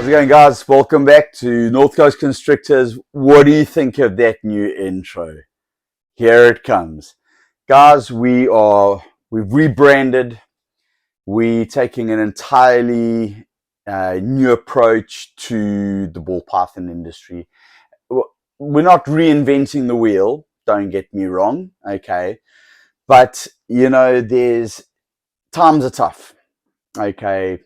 How's it going, guys? Welcome back to North Coast Constrictors. What do you think of that new intro? Here it comes. Guys, we've rebranded. We're taking an entirely new approach to the ball python industry. We're not reinventing the wheel, don't get me wrong, okay? But, you know, times are tough, okay?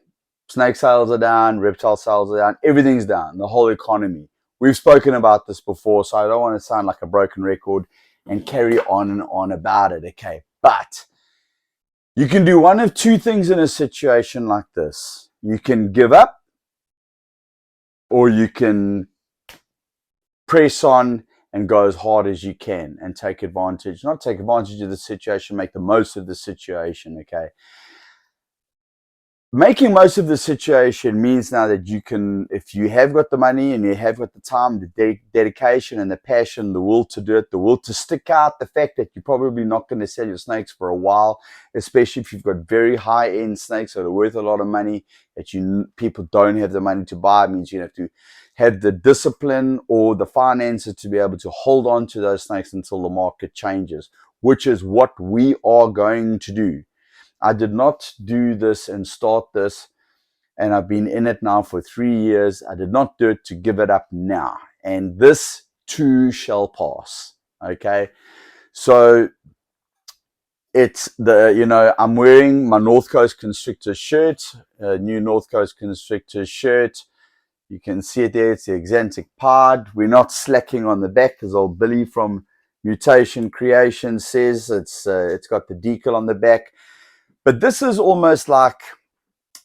Snake sales are down, reptile sales are down, everything's down, the whole economy. We've spoken about this before, so I don't want to sound like a broken record and carry on and on about it, okay? But you can do one of two things in a situation like this. You can give up, or you can press on and go as hard as you can and take advantage, not take advantage of the situation, make the most of the situation, okay? Making most of the situation means now that you can, if you have got the money and you have got the time, the dedication and the passion, the will to do it, the will to stick out, the fact that you're probably not going to sell your snakes for a while, especially if you've got very high-end snakes that are worth a lot of money that people don't have the money to buy. It means you have to have the discipline or the finances to be able to hold on to those snakes until the market changes, which is what we are going to do. I did not do this and start this, and I've been in it now for 3 years. I did not do it to give it up now, and this too shall pass, okay? So it's I'm wearing my North Coast Constrictors shirt, a new North Coast Constrictors shirt. You can see it there, it's the Exantic Pod. We're not slacking on the back, as old Billy from Mutation Creation says. It's got the decal on the back. But this is almost like,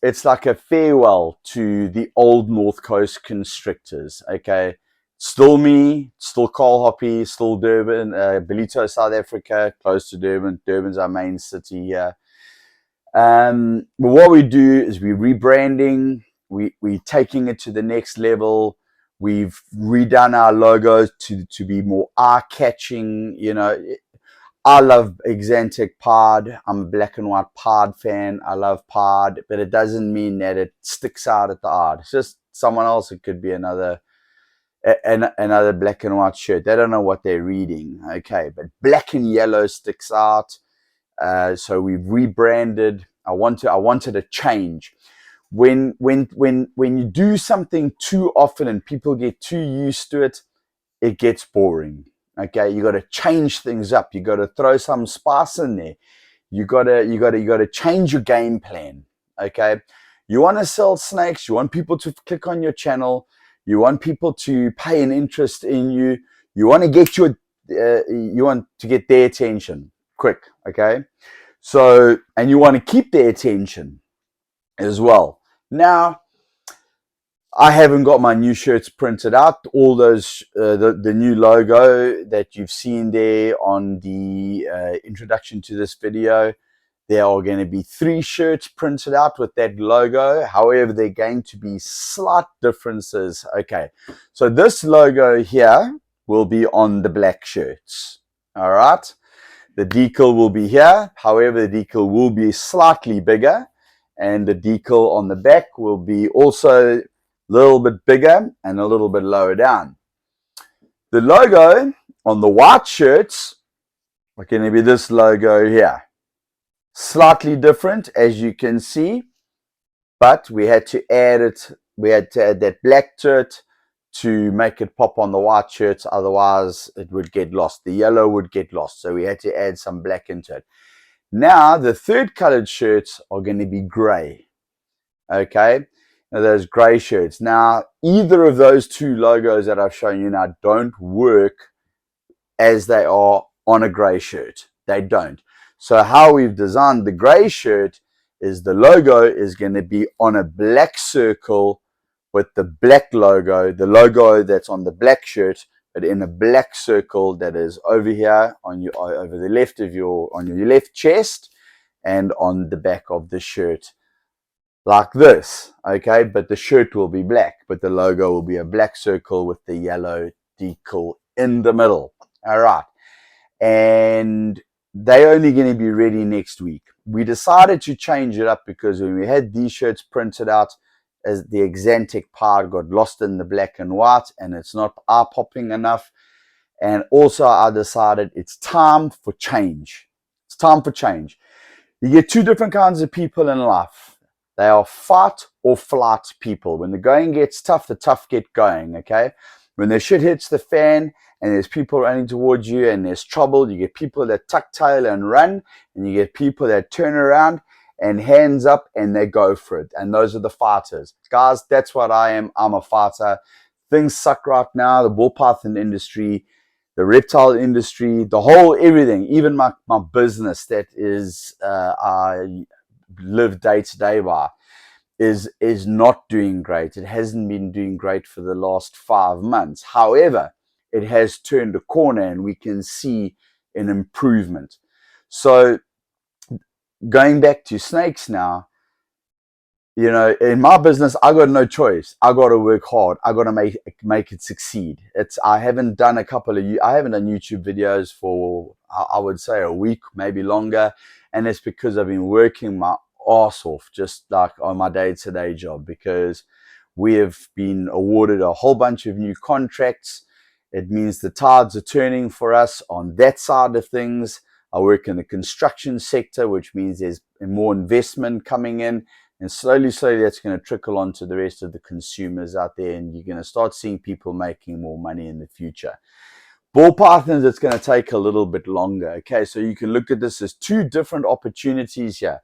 it's like a farewell to the old North Coast Constrictors, okay? Still me, still Carl Hoppy, still Durban, Ballito, South Africa, close to Durban. Durban's our main city here. But what we do is we're rebranding, we're taking it to the next level. We've redone our logos to be more eye-catching, you know. I love Exantic Pod. I'm a black and white Pod fan. I love Pod, but it doesn't mean that it sticks out at the eye. It's just someone else. It could be another black and white shirt. They don't know what they're reading. Okay, but black and yellow sticks out. So we've rebranded. I wanted a change. When you do something too often and people get too used to it, it gets boring. Okay, you got to change things up. You got to throw some spice in there. You got to change your game plan. Okay, you want to sell snakes. You want people to click on your channel. You want people to pay an interest in you. You want to get their attention quick. Okay, so, and you want to keep their attention as well. Now, I haven't got my new shirts printed out. All those, the new logo that you've seen there on the introduction to this video, there are going to be 3 shirts printed out with that logo. However, they're going to be slight differences. Okay, so this logo here will be on the black shirts. All right, the decal will be here. However, the decal will be slightly bigger, and the decal on the back will be also little bit bigger and a little bit lower down. The logo on the white shirts are going to be this logo here. Slightly different, as you can see, but we had to add it. We had to add that black to it to make it pop on the white shirts. Otherwise, it would get lost. The yellow would get lost. So we had to add some black into it. Now, the third colored shirts are going to be gray. Okay. Those gray shirts. Now, either of those 2 logos that I've shown you now don't work as they are on a gray shirt. They don't. So how we've designed the gray shirt is the logo is going to be on a black circle with the black logo, the logo that's on the black shirt, but in a black circle that is over here on your, over the left of on your left chest and on the back of the shirt. Like this, okay, but the shirt will be black, but the logo will be a black circle with the yellow decal in the middle. All right, and they're only going to be ready next week. We decided to change it up because when we had these shirts printed out, as the Exantic part got lost in the black and white, and it's not eye-popping enough. And also I decided it's time for change. It's time for change. You get two different kinds of people in life. They are fight or flight people. When the going gets tough, the tough get going, okay? When the shit hits the fan and there's people running towards you and there's trouble, you get people that tuck tail and run, and you get people that turn around and hands up and they go for it. And those are the fighters. Guys, that's what I am. I'm a fighter. Things suck right now. The bull python industry, the reptile industry, the whole everything, even my business that is I live day to day by is not doing great. It hasn't been doing great for the last 5 months. However, it has turned a corner and we can see an improvement. So going back to snakes now, you know, in my business, I got no choice. I got to work hard. I got to make it succeed. I haven't done YouTube videos for, I would say, a week, maybe longer. And it's because I've been working my ass off, just like on my day-to-day job, because we have been awarded a whole bunch of new contracts. It means the tides are turning for us on that side of things. I work in the construction sector, which means there's more investment coming in. And slowly, that's going to trickle on to the rest of the consumers out there. And you're going to start seeing people making more money in the future. Ball pythons, it's going to take a little bit longer. Okay, so you can look at this as two different opportunities here.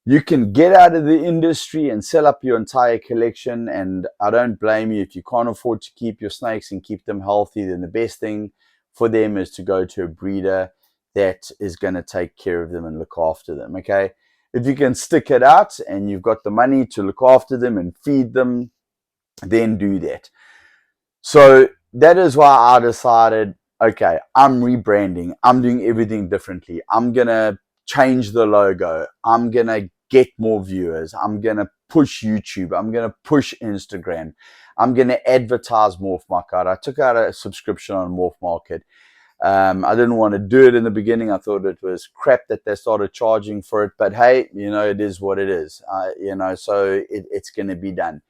You can get out of the industry and sell up your entire collection. And I don't blame you. If you can't afford to keep your snakes and keep them healthy, then the best thing for them is to go to a breeder that is going to take care of them and look after them. Okay. If you can stick it out and you've got the money to look after them and feed them, then do that. So that is why I decided, okay, I'm rebranding. I'm doing everything differently. I'm going to change the logo. I'm going to get more viewers. I'm going to push YouTube. I'm going to push Instagram. I'm going to advertise Morph Market. I took out a subscription on Morph Market. I didn't want to do it in the beginning. I thought it was crap that they started charging for it. But hey, you know, it is what it is. You know, so it's going to be done.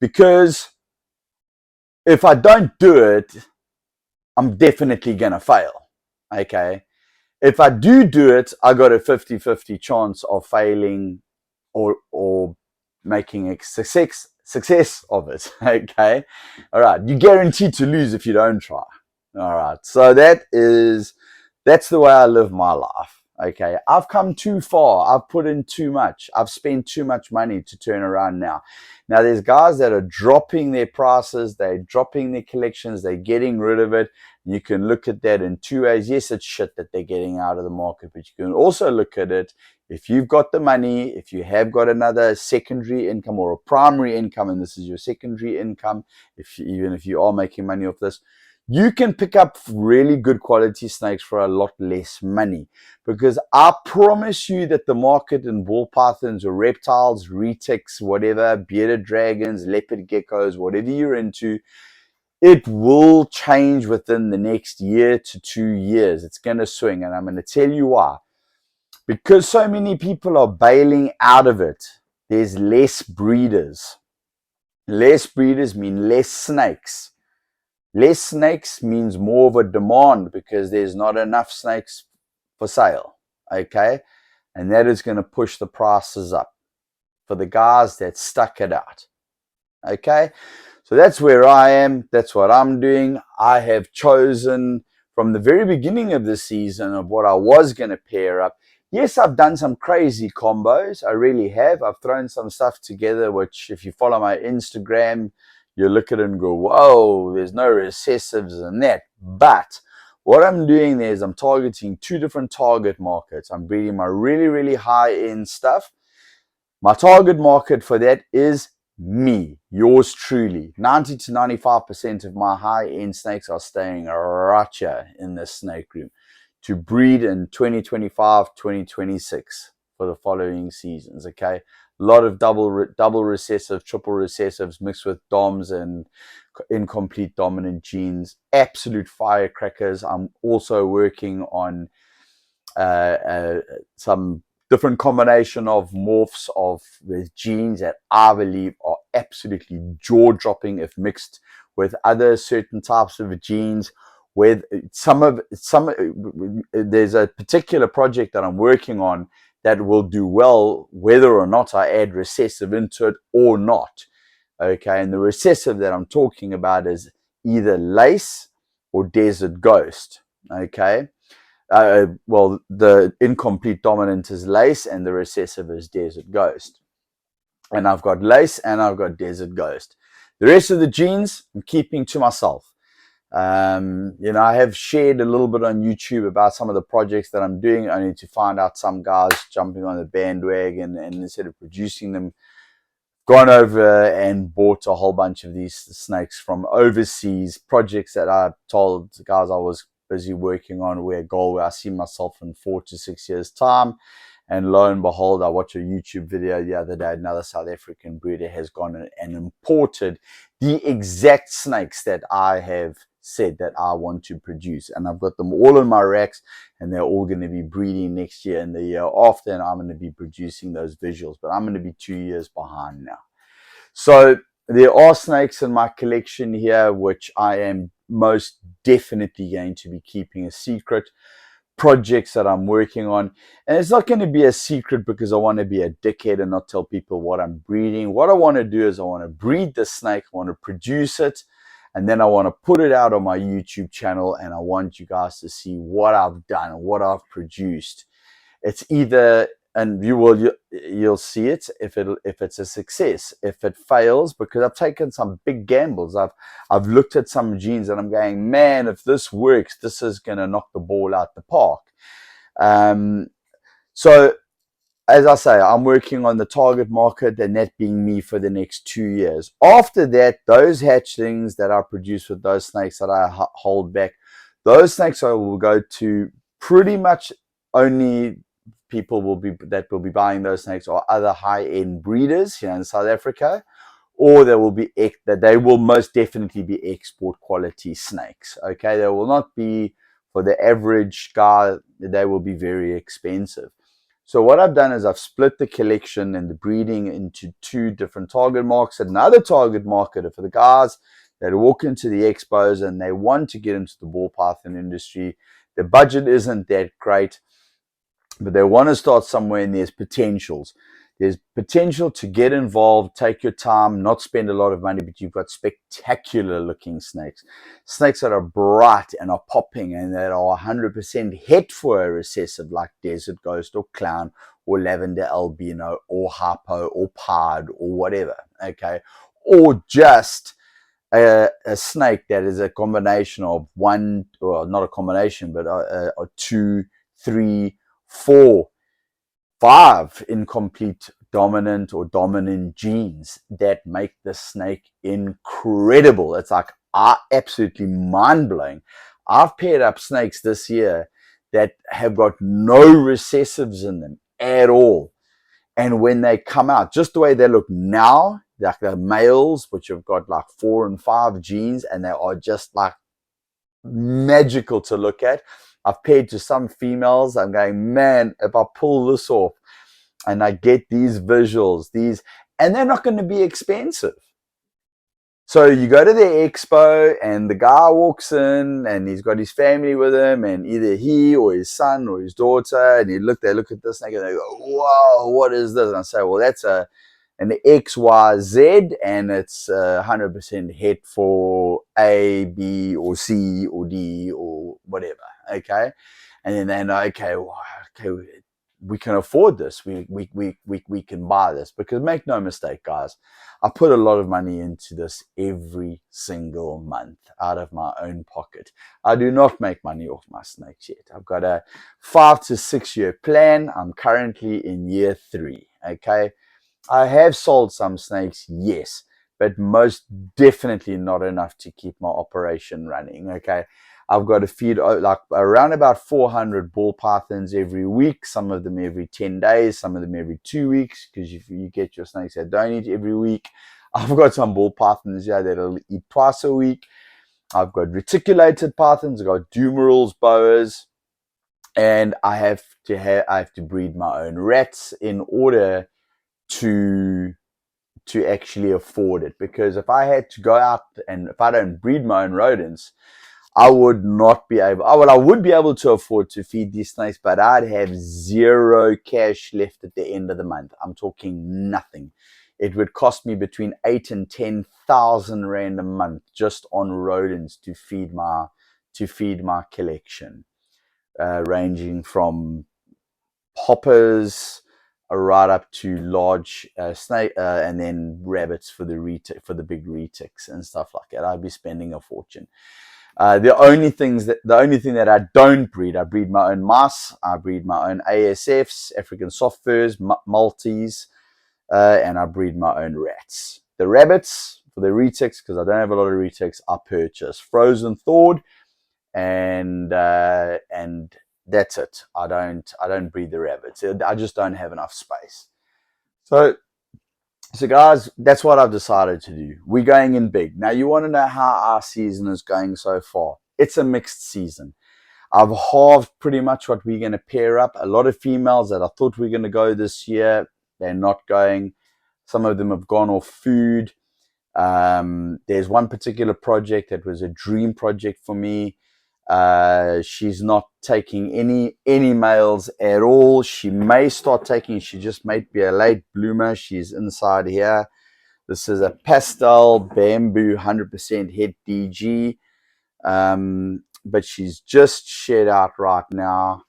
Because if I don't do it, I'm definitely going to fail. Okay. If I do it, I got a 50-50 chance of failing or making a success of it. Okay. All right. You're guaranteed to lose if you don't try. All right. So that's the way I live my life. Okay. I've come too far. I've put in too much. I've spent too much money to turn around now. Now there's guys that are dropping their prices. They're dropping their collections. They're getting rid of it. You can look at that in two ways. Yes, it's shit that they're getting out of the market, but you can also look at it. If you've got the money, if you have got another secondary income or a primary income, and this is your secondary income, even if you are making money off this, you can pick up really good quality snakes for a lot less money. Because I promise you that the market in ball pythons or reptiles, retics, whatever, bearded dragons, leopard geckos, whatever you're into, it will change within the next year to 2 years. It's going to swing, and I'm going to tell you why. Because so many people are bailing out of it, there's less breeders. Less breeders mean less snakes. Less snakes means more of a demand because there's not enough snakes for sale, okay? And that is going to push the prices up for the guys that stuck it out, okay? So that's where I am. That's what I'm doing. I have chosen from the very beginning of the season of what I was going to pair up. Yes, I've done some crazy combos. I really have. I've thrown some stuff together, which if you follow my Instagram, you look at it and go, whoa, there's no recessives in that. But what I'm doing there is I'm targeting two different target markets. I'm breeding my really, really high-end stuff. My target market for that is me, yours truly. 90 to 95% of my high-end snakes are staying right here in this snake room to breed in 2025, 2026 for the following seasons, okay? A lot of double recessive, triple recessives mixed with DOMs and incomplete dominant genes. Absolute firecrackers. I'm also working on some different combination of morphs of with genes that I believe are absolutely jaw-dropping if mixed with other certain types of genes. With there's a particular project that I'm working on that will do well whether or not I add recessive into it or not. Okay, and the recessive that I'm talking about is either lace or desert ghost. Okay, well, the incomplete dominant is lace and the recessive is desert ghost. And I've got lace and I've got desert ghost. The rest of the genes I'm keeping to myself. I have shared a little bit on YouTube about some of the projects that I'm doing, only to find out some guys jumping on the bandwagon, and instead of producing them, gone over and bought a whole bunch of these snakes from overseas projects that I told the guys I was busy working on, where I see myself in 4 to 6 years time. And lo and behold, I watched a YouTube video the other day. Another South African breeder has gone and imported the exact snakes that I have said that I want to produce. And I've got them all in my racks, and they're all going to be breeding next year and the year after. And I'm going to be producing those visuals, but I'm going to be 2 years behind now. So there are snakes in my collection here, which I am most definitely going to be keeping a secret. Projects that I'm working on, and it's not going to be a secret because I want to be a dickhead and not tell people what I'm breeding. What I want to do is I want to breed the snake, I want to produce it, and then I want to put it out on my YouTube channel, and I want you guys to see what I've done and what I've produced. It's either, and you'll see it if it's a success. If it fails, because I've taken some big gambles, I've looked at some genes and I'm going, man, if this works, this is going to knock the ball out the park. So as I say, I'm working on the target market, and that being me for the next 2 years. After that, those hatchlings that I produce with those snakes that I hold back, those snakes I will go to pretty much only people will be buying those snakes are other high-end breeders here in South Africa, or they will most definitely be export quality snakes. Okay, they will not be for the average guy. They will be very expensive. So what I've done is I've split the collection and the breeding into 2 different target markets. Another target market for the guys that walk into the expos and they want to get into the ball python industry. The budget isn't that great, but they want to start somewhere, and there's potentials. There's potential to get involved, take your time, not spend a lot of money, but you've got spectacular looking snakes. Snakes that are bright and are popping and that are 100% het for a recessive, like Desert Ghost or Clown or Lavender Albino or Harpo or Pied or whatever, okay? Or just a snake that is a combination of one, well, not a combination, but 2, 3, 4, 5 incomplete dominant or dominant genes that make the snake incredible. It's like absolutely mind-blowing. I've paired up snakes this year that have got no recessives in them at all. And when they come out, just the way they look now, like the males, which have got like 4 and 5 genes, and they are just like magical to look at. I've paired to some females. I'm going, man, if I pull this off and I get these visuals, and they're not going to be expensive. So you go to the expo and the guy walks in and he's got his family with him, and either he or his son or his daughter, and they look at this snake and they go, whoa, what is this? And I say, well, that's an XYZ, and it's 100% het for A, B, or C, or D, or whatever. Okay, and then they know, okay, we can afford this. We can buy this, because make no mistake, guys, I put a lot of money into this every single month out of my own pocket. I do not make money off my snakes yet. I've got a 5 to 6 year plan. I'm currently in year 3. Okay. I have sold some snakes, yes, but most definitely not enough to keep my operation running. Okay, I've got to feed like around about 400 ball pythons every week, some of them every 10 days, some of them every 2 weeks, because if you get your snakes that don't eat every week. I've got some ball pythons here that'll eat twice a week. I've got reticulated pythons, I've got dumerals, boas, and I have to breed my own rats in order to actually afford it. Because if I had to go out and if I don't breed my own rodents, I would not be able. Oh, well, I would be able to afford to feed these snakes, but I'd have zero cash left at the end of the month. I'm talking nothing. It would cost me between 8 and 10,000 rand a month just on rodents to feed my collection, ranging from hoppers right up to large snake and then rabbits for the big retics and stuff like that. I'd be spending a fortune. The only thing that I don't breed, I breed my own mice, I breed my own ASFs, African soft furs, Maltese, and I breed my own rats. The rabbits for the retics, because I don't have a lot of retics, I purchase frozen thawed, and that's it. I don't breed the rabbits. I just don't have enough space. So guys, that's what I've decided to do. We're going in big. Now you want to know how our season is going so far. It's a mixed season. I've halved pretty much what we're going to pair up. A lot of females that I thought we were going to go this year, they're not going. Some of them have gone off food. There's one particular project that was a dream project for me. She's not taking any males at all. She may start taking. She just might be a late bloomer. She's inside here. This is a pastel bamboo 100% het DG, but she's just shed out right now,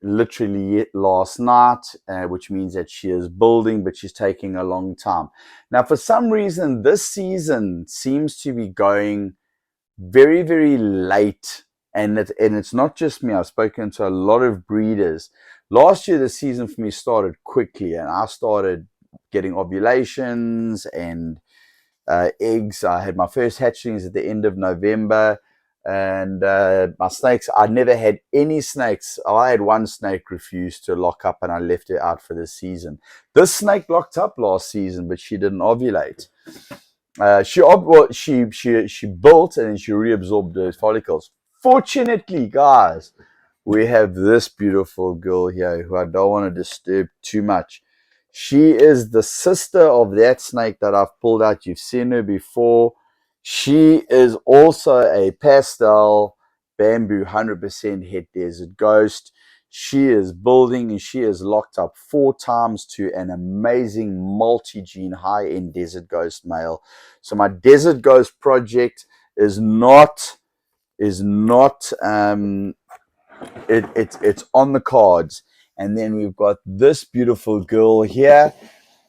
literally last night, which means that she is building, but she's taking a long time. Now, for some reason, this season seems to be going very, very late. And it's not just me. I've spoken to a lot of breeders. Last year, the season for me started quickly, and I started getting ovulations and eggs. I had my first hatchlings at the end of November, and my snakes. I never had any snakes. I had one snake refuse to lock up, and I left it out for the season. This snake locked up last season, but she didn't ovulate. She built and then she reabsorbed those follicles. Fortunately, guys, we have this beautiful girl here who I don't want to disturb too much. She is the sister of that snake that I've pulled out. You've seen her before. She is also a pastel bamboo 100% het desert ghost. She is building and she is locked up 4 times to an amazing multi-gene high-end desert ghost male. So my desert ghost project is not it's on the cards. And then we've got this beautiful girl here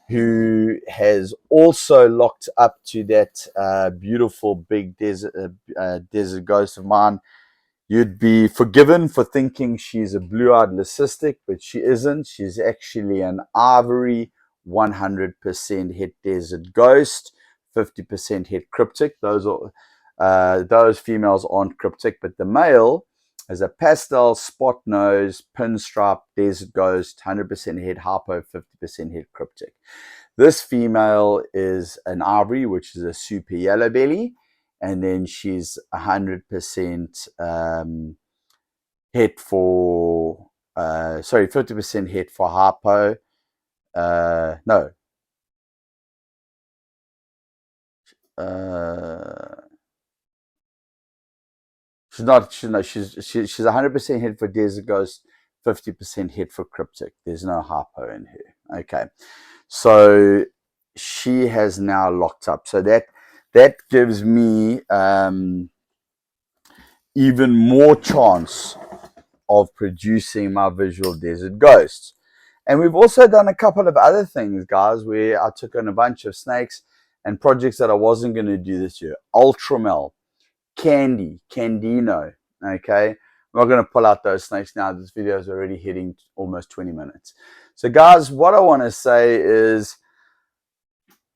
who has also locked up to that beautiful big desert ghost of mine. You'd be forgiven for thinking she's a blue-eyed leucistic, but she isn't. She's actually an ivory 100% het desert ghost, 50% het cryptic. Those females aren't cryptic, but the male is a pastel spot nose pinstripe desert ghost, 100% het hypo, 50% het cryptic. This female is an ivory, which is a super yellow belly, and then she's 100% het for 50% het for hypo. No. She's 100% het for desert ghost, 50% het for cryptic. There's no hypo in her. Okay. So she has now locked up. So that gives me even more chance of producing my visual desert ghosts. And we've also done a couple of other things, guys, where I took on a bunch of snakes and projects that I wasn't going to do this year. Ultramel, Candy, Candino, okay? I'm not going to pull out those snakes now. This video is already hitting almost 20 minutes. So, guys, what I want to say is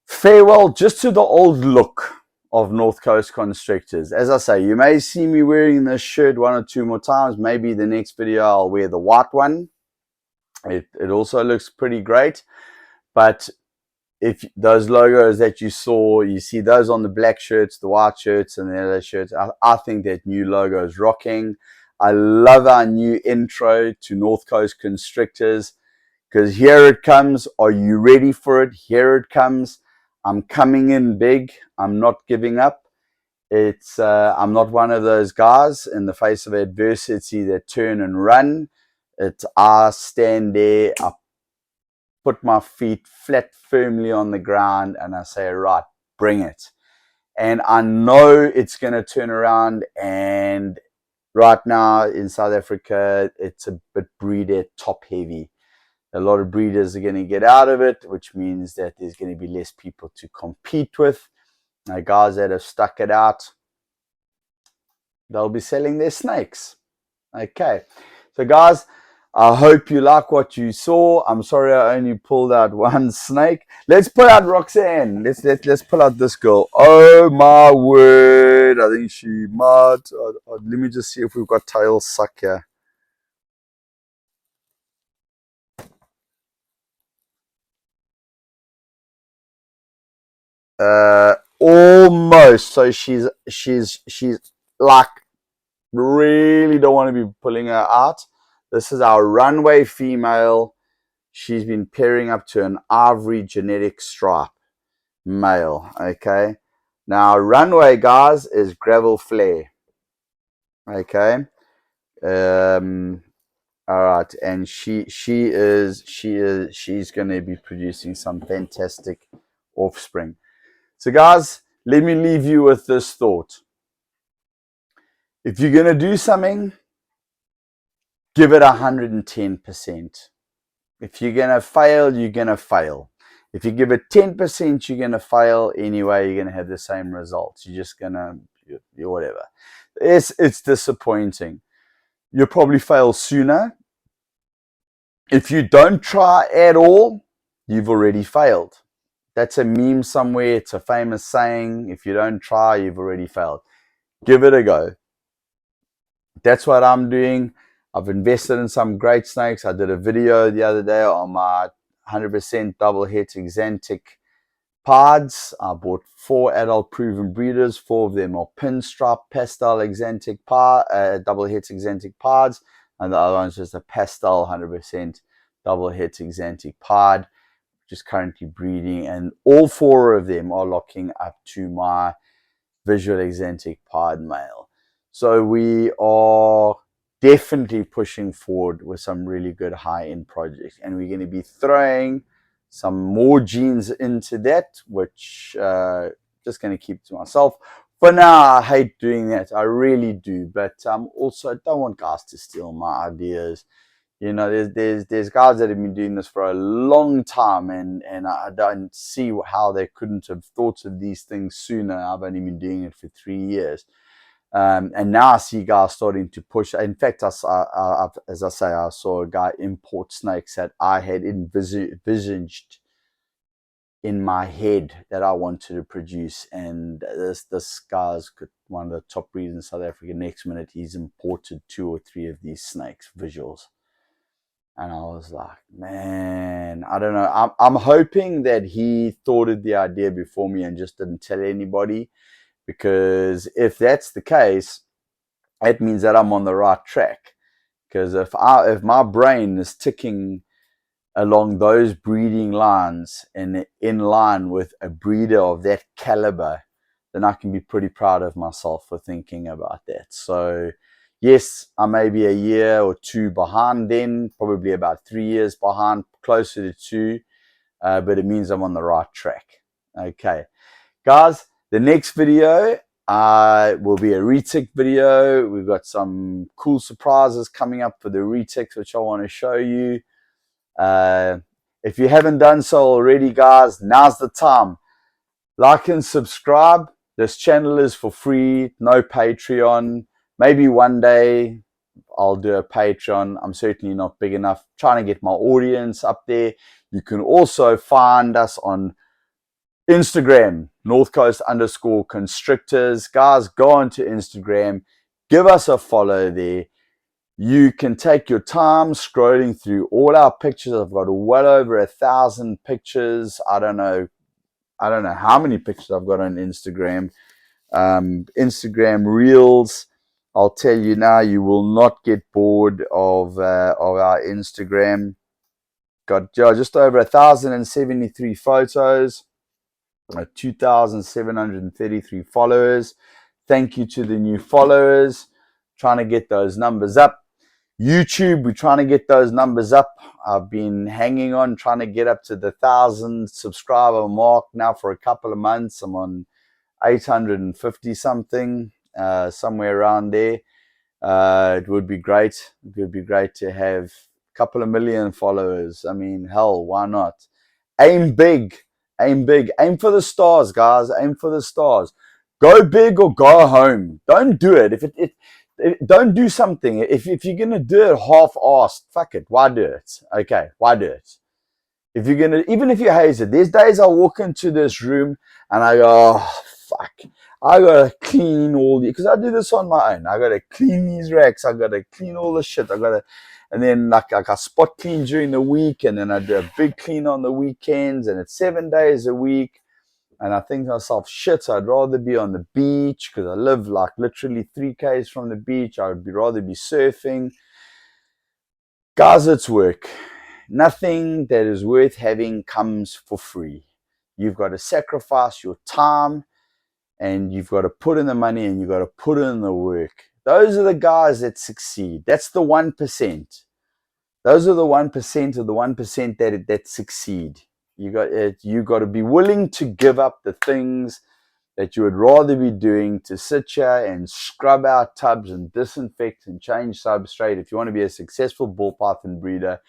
farewell just to the old look of North Coast Constrictors. As I say, you may see me wearing this shirt 1 or 2 more times. Maybe the next video I'll wear the white one. It also looks pretty great. But if those logos that you saw, you see those on the black shirts, the white shirts, and the other shirts, I think that new logo is rocking. I love our new intro to North Coast Constrictors, because here it comes. Are you ready for it? Here it comes. I'm coming in big. I'm not giving up. I'm not one of those guys in the face of adversity that turn and run. I stand there, I put my feet flat firmly on the ground, and I say, right, bring it. And I know it's going to turn around. And right now in South Africa, it's a bit breeder top heavy. A lot of breeders are going to get out of it, which means that there's going to be less people to compete with. Now, guys that have stuck it out, they'll be selling their snakes. Okay, so guys, I hope you like what you saw. I'm sorry I only pulled out one snake. Let's pull out Roxanne. Let's pull out this girl. Oh my word! I think she might. Let me just see if we've got tail suck here. Almost. So she's like, really don't want to be pulling her out. This is our runway female. She's been pairing up to an ivory genetic stripe male. Okay, now runway, guys, is gravel flare. Okay, all right, and she's going to be producing some fantastic offspring. So guys, let me leave you with this thought. If you're going to do something, give it 110%. If you're going to fail, you're going to fail. If you give it 10%, you're going to fail anyway. You're going to have the same results. You're just going to, whatever. It's disappointing. You'll probably fail sooner. If you don't try at all, you've already failed. That's a meme somewhere. It's a famous saying. If you don't try, you've already failed. Give it a go. That's what I'm doing. I've invested in some great snakes. I did a video the other day on my 100% double het exantic pods. I bought 4 adult proven breeders. 4 of them are pinstripe pastel exantic double het exantic pods, and the other one's just a pastel 100% double het exantic pod, which is currently breeding. And all 4 of them are locking up to my visual exantic pod male. So we are definitely pushing forward with some really good high-end projects, and we're going to be throwing some more genes into that, which just going to keep to myself for now. I hate doing that, I really do, but also I don't want guys to steal my ideas. You know, there's guys that have been doing this for a long time, and I don't see how they couldn't have thought of these things sooner. I've only been doing it for 3 years. And now I see guys starting to push. In fact, as I say, I saw a guy import snakes that I had envisaged in my head that I wanted to produce. And this guy's one of the top breeders in South Africa. Next minute, he's imported 2 or 3 of these snakes, visuals. And I was like, man, I don't know. I'm hoping that he thought of the idea before me and just didn't tell anybody. Because if that's the case, it means that I'm on the right track. Because if my brain is ticking along those breeding lines and in line with a breeder of that caliber, then I can be pretty proud of myself for thinking about that. So yes, I may be a year or 2 behind then, probably about 3 years behind, closer to 2, but it means I'm on the right track. Okay, guys, the next video will be a retic video. We've got some cool surprises coming up for the retics, which I want to show you. If you haven't done so already, guys, now's the time. Like and subscribe. This channel is for free, no Patreon. Maybe one day I'll do a Patreon. I'm certainly not big enough. Trying to get my audience up there. You can also find us on Instagram, Northcoast_Constrictors. Guys, go onto Instagram, give us a follow there. You can take your time scrolling through all our pictures. I've got well over 1,000 pictures. I don't know how many pictures I've got on Instagram. Instagram Reels. I'll tell you now, you will not get bored of our Instagram. Got just over 1,073 photos, 2,733 followers. Thank you to the new followers. Trying to get those numbers up. YouTube, we're trying to get those numbers up. I've been hanging on, trying to get up to the 1,000 subscriber mark now for a couple of months. I'm on 850 something, somewhere around there. It would be great. It would be great to have a couple of million followers. I mean, hell, why not? Aim big. Aim big. Aim for the stars, guys. Aim for the stars. Go big or go home. Don't do it. Don't do something. If you're gonna do it half-assed, fuck it. Why do it? Okay, why do it? If you're gonna, even if you hate it, there's days I walk into this room and I go, oh, fuck, I gotta clean all the, because I do this on my own. I gotta clean these racks. I gotta clean all the shit. And then like I spot clean during the week, and then I do a big clean on the weekends, and it's 7 days a week. And I think to myself, shit, I'd rather be on the beach because I live like literally 3 km from the beach. I would rather be surfing. Guys, it's work. Nothing that is worth having comes for free. You've got to sacrifice your time, and you've got to put in the money, and you've got to put in the work. Those are the guys that succeed. That's the 1%. Those are the 1% of the 1% that succeed. You got to be willing to give up the things that you would rather be doing, to sit here and scrub out tubs and disinfect and change substrate. If you want to be a successful ball python breeder,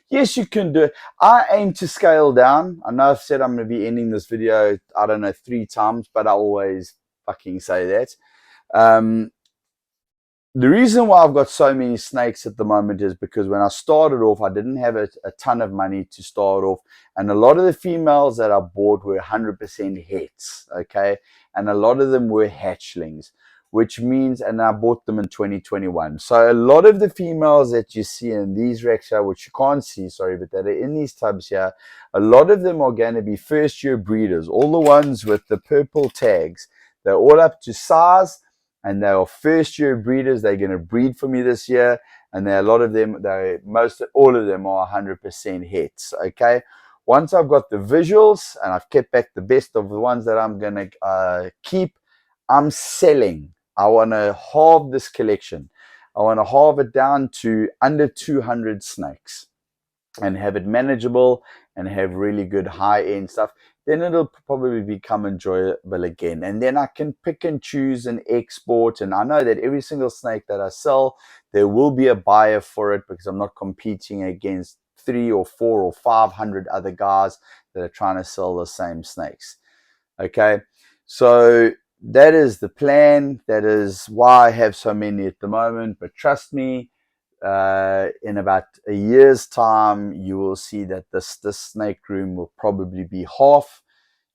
yes, you can do it. I aim to scale down. I know I've said I'm going to be ending this video, I don't know, 3 times, but I always fucking say that. The reason why I've got so many snakes at the moment is because when I started off, I didn't have a ton of money to start off. And a lot of the females that I bought were 100% hets, okay? And a lot of them were hatchlings, which means, and I bought them in 2021. So a lot of the females that you see in these racks here, which you can't see, sorry, but that are in these tubs here, a lot of them are going to be first-year breeders. All the ones with the purple tags, they're all up to size, and they are first-year breeders. They're going to breed for me this year, and a lot of them, all of them are 100% hets, okay? Once I've got the visuals, and I've kept back the best of the ones that I'm going to keep, I'm selling. I want to halve this collection. I want to halve it down to under 200 snakes and have it manageable and have really good high-end stuff. Then it'll probably become enjoyable again. And then I can pick and choose and export. And I know that every single snake that I sell, there will be a buyer for it, because I'm not competing against 3 or 4 or 500 other guys that are trying to sell the same snakes. Okay, so that is the plan. That is why I have so many at the moment. But trust me, in about a year's time, you will see that this snake room will probably be half,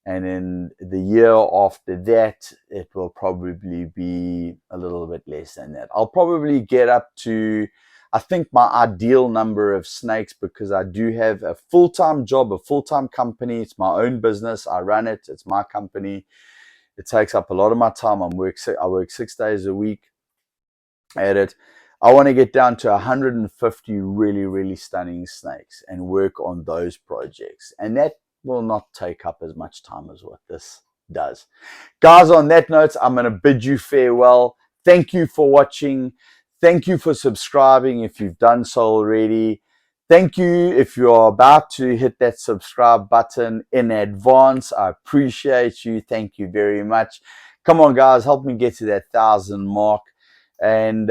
and in the year after that, it will probably be a little bit less than that. I'll probably get up to, I think, my ideal number of snakes, because I do have a full-time job, a full-time company. It's my own business. I run it. It's my company. It takes up a lot of my time. I work 6 days a week at it. I want to get down to 150 really, really stunning snakes and work on those projects. And that will not take up as much time as what this does. Guys, on that note, I'm going to bid you farewell. Thank you for watching. Thank you for subscribing if you've done so already. Thank you if you're about to hit that subscribe button in advance. I appreciate you. Thank you very much. Come on, guys, help me get to that 1,000 mark. And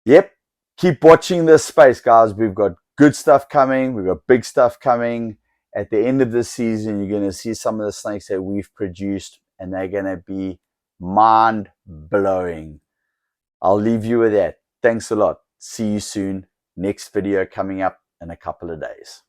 yep, keep watching this space, guys. We've got good stuff coming. We've got big stuff coming. At the end of the season, you're going to see some of the snakes that we've produced, and they're going to be mind-blowing. I'll leave you with that. Thanks a lot. See you soon. Next video coming up in a couple of days.